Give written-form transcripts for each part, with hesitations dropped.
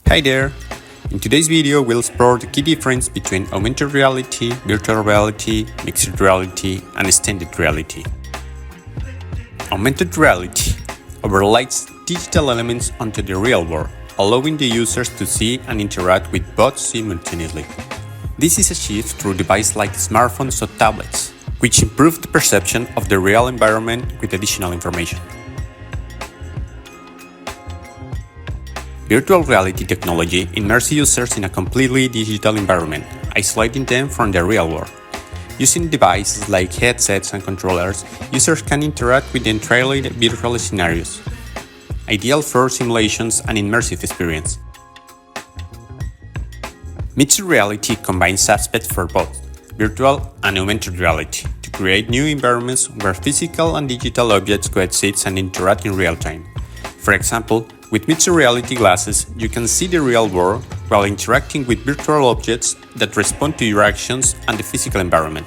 Hi there! In today's video, we'll explore the key difference between augmented reality, virtual reality, mixed reality, and extended reality. Augmented reality overlays digital elements onto the real world, allowing the users to see and interact with both simultaneously. This is achieved through devices like smartphones or tablets, which improve the perception of the real environment with additional information. Virtual reality technology immerses users in a completely digital environment, isolating them from the real world. Using devices like headsets and controllers, users can interact with entirely virtual scenarios, ideal for simulations and immersive experience. Mixed reality combines aspects for both virtual and augmented reality to create new environments where physical and digital objects coexist and interact in real time. For example, with mixed reality glasses, you can see the real world while interacting with virtual objects that respond to your actions and the physical environment.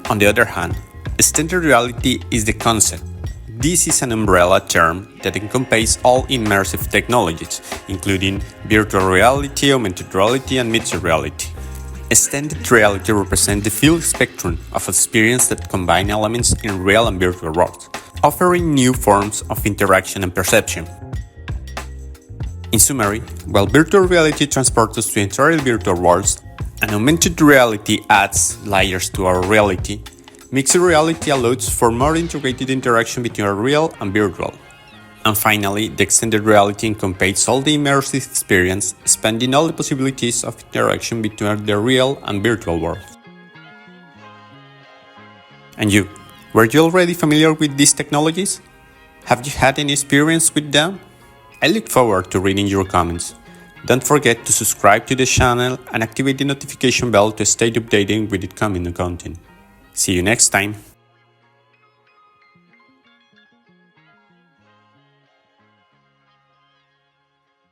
On the other hand, extended reality is the concept. This is an umbrella term that encompasses all immersive technologies, including virtual reality, augmented reality, and mixed reality. Extended reality represents the full spectrum of experience that combine elements in real and virtual worlds, offering new forms of interaction and perception. In summary, while virtual reality transports us to entirely virtual worlds, and augmented reality adds layers to our reality, mixed reality allows for more integrated interaction between our real and virtual. And finally, the extended reality encompasses all the immersive experience, expanding all the possibilities of interaction between the real and virtual world. And you? Were you already familiar with these technologies? Have you had any experience with them? I look forward to reading your comments. Don't forget to subscribe to the channel and activate the notification bell to stay updated with the coming content. See you next time!